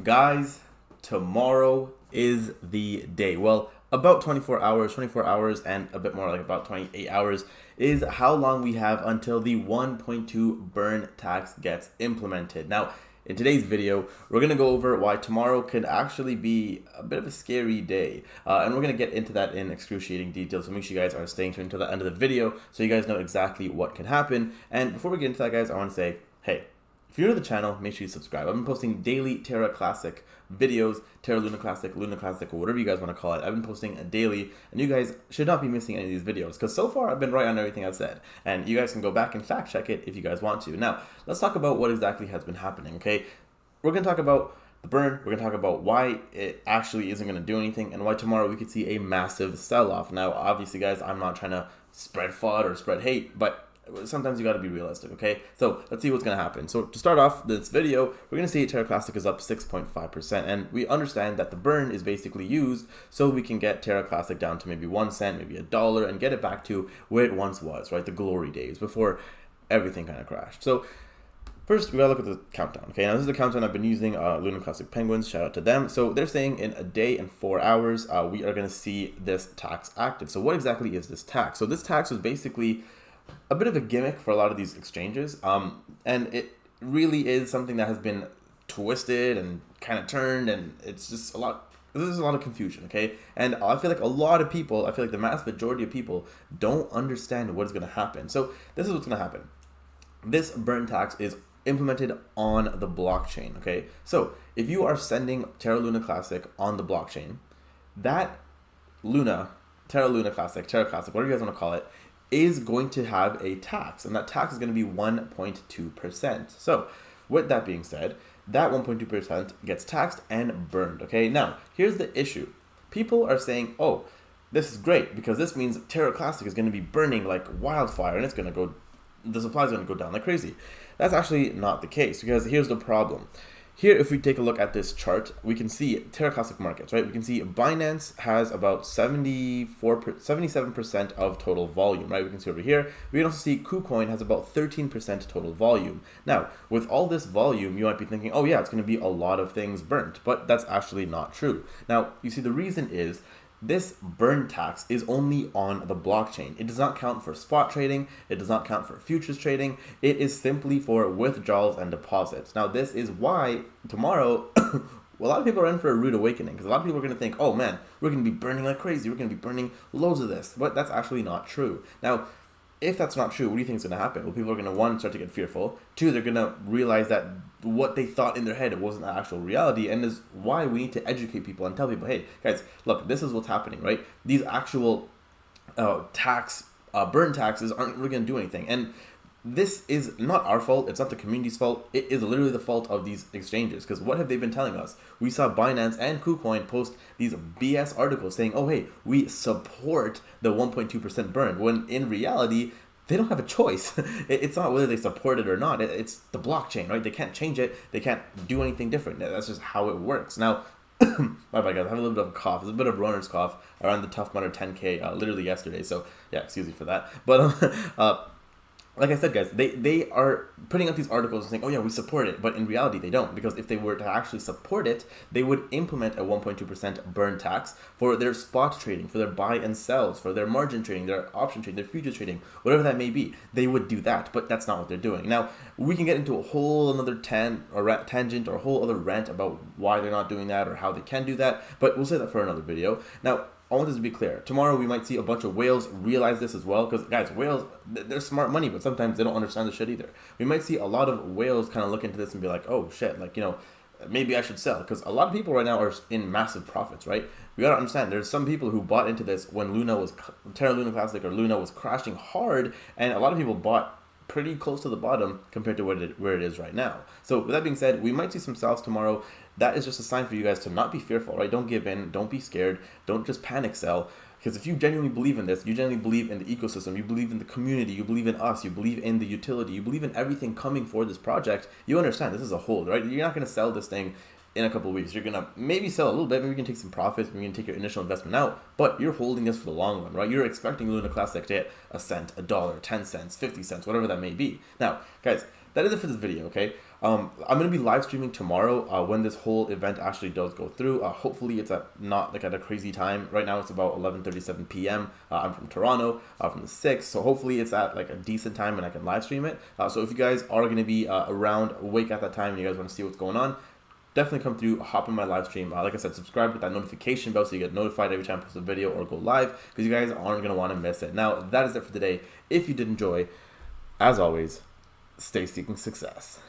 Guys, tomorrow is the day. Well, about 24 hours and a bit more like about 28 hours is how long we have until the 1.2 burn tax gets implemented. Now, in today's video, we're going to go over why tomorrow could actually be a bit of a scary day. And we're going to get into that in excruciating detail. So make sure you guys are staying tuned until the end of the video so you guys know exactly what can happen. And before we get into that, guys, I want to say, hey, if you're new to the channel, make sure you subscribe. I've been posting daily Terra Classic videos, Terra Luna Classic, or whatever you guys want to call it. I've been posting daily, and you guys should not be missing any of these videos, because so far I've been right on everything I've said. And you guys can go back and fact check it if you guys want to. Now, let's talk about what exactly has been happening, okay? We're going to talk about the burn, we're going to talk about why it actually isn't going to do anything, and why tomorrow we could see a massive sell-off. Now, obviously, guys, I'm not trying to spread FUD or spread hate, but sometimes you got to be realistic, okay? So let's see what's going to happen. So to start off this video, we're going to see Terra Classic is up 6.5%, and we understand that the burn is basically used so we can get Terra Classic down to maybe 1 cent, maybe $1, and get it back to where it once was, right? The glory days before everything kind of crashed. So first, we gotta look at the countdown. Okay, now this is the countdown I've been using. Luna Classic Penguins, shout out to them. So they're saying in a day and 4 hours, we are gonna see this tax active. So what exactly is this tax? So this tax was basically a bit of a gimmick for a lot of these exchanges, and it really is something that has been twisted and kind of turned, and it's just a lot. There's a lot of confusion, okay? And I feel like a lot of people, I feel like the mass majority of people don't understand what is going to happen. So this is what's going to happen. This burn tax is implemented on the blockchain, okay? So if you are sending Terra Luna Classic on the blockchain, that Terra Luna Classic, Terra Classic, whatever you guys want to call it, is going to have a tax, and that tax is going to be 1.2%. So with that being said, that 1.2% gets taxed and burned, okay? Now, here's the issue. People are saying, oh, this is great because this means Terra Classic is going to be burning like wildfire, and it's going to go, the supply is going to go down like crazy. That's actually not the case, because here's the problem. Here, if we take a look at this chart, we can see Terra Classic markets, right? We can see Binance has about 77% of total volume, right? We can see over here. We can also see KuCoin has about 13% total volume. Now, with all this volume, you might be thinking, oh yeah, it's going to be a lot of things burnt, but that's actually not true. Now, you see, the reason is this burn tax is only on the blockchain. It does not count for spot trading. It does not count for futures trading. It is simply for withdrawals and deposits. Now, this is why tomorrow, a lot of people are in for a rude awakening, because a lot of people are going to think, oh man, we're going to be burning like crazy. We're going to be burning loads of this. But that's actually not true. Now, if that's not true, what do you think is going to happen? Well, people are going to, one, start to get fearful. Two, they're going to realize that what they thought in their head, it wasn't the actual reality, and is why we need to educate people and tell people, hey, guys, look, this is what's happening, right? These actual burn taxes aren't really going to do anything. And this is not our fault. It's not the community's fault. It is literally the fault of these exchanges. Because what have they been telling us? We saw Binance and KuCoin post these BS articles saying, oh, hey, we support the 1.2% burn, when in reality, they don't have a choice. It's not whether they support it or not. It's the blockchain, right? They can't change it. They can't do anything different. That's just how it works. Now, my bad, guys. I have a little bit of a cough. It's a bit of runner's cough around the Tough Mudder 10K literally yesterday. So, yeah, excuse me for that. But, like I said, guys, they are putting out these articles and saying, oh yeah, we support it, but in reality they don't, because if they were to actually support it, they would implement a 1.2% burn tax for their spot trading, for their buy and sells, for their margin trading, their option trading, their future trading, whatever that may be. They would do that, but that's not what they're doing. Now, we can get into a whole another tangent or a whole other rant about why they're not doing that or how they can do that, but we'll say that for another video. Now, I want this to be clear. Tomorrow we might see a bunch of whales realize this as well, because guys, whales, they're smart money, but sometimes they don't understand the shit either. We might see a lot of whales kind of look into this and be like, oh shit, like, you know, maybe I should sell, because a lot of people right now are in massive profits, right? We gotta understand, there's some people who bought into this when Terra Luna Classic or Luna was crashing hard, and a lot of people bought pretty close to the bottom compared to where it is right now. So with that being said, we might see some sells tomorrow. That is just a sign for you guys to not be fearful, right? Don't give in, don't be scared, don't just panic sell. Because if you genuinely believe in this, you genuinely believe in the ecosystem, you believe in the community, you believe in us, you believe in the utility, you believe in everything coming for this project, you understand this is a hold, right? You're not going to sell this thing in a couple of weeks. You're going to maybe sell a little bit, maybe you can take some profits, maybe you can take your initial investment out, but you're holding this for the long run, right? You're expecting Luna Classic to hit a cent, $1, 10 cents, 50 cents, whatever that may be. Now, guys, that is it for this video, okay? I'm going to be live streaming tomorrow when this whole event actually does go through. Hopefully it's not like at a crazy time. Right now it's about 11:37 p.m. I'm from Toronto, from the 6th, so hopefully it's at like a decent time and I can live stream it. So if you guys are going to be around, awake at that time, and you guys want to see what's going on, definitely come through, hop in my live stream. Like I said, subscribe with that notification bell so you get notified every time I post a video or go live, because you guys aren't going to want to miss it. Now, that is it for today. If you did enjoy, as always, stay seeking success.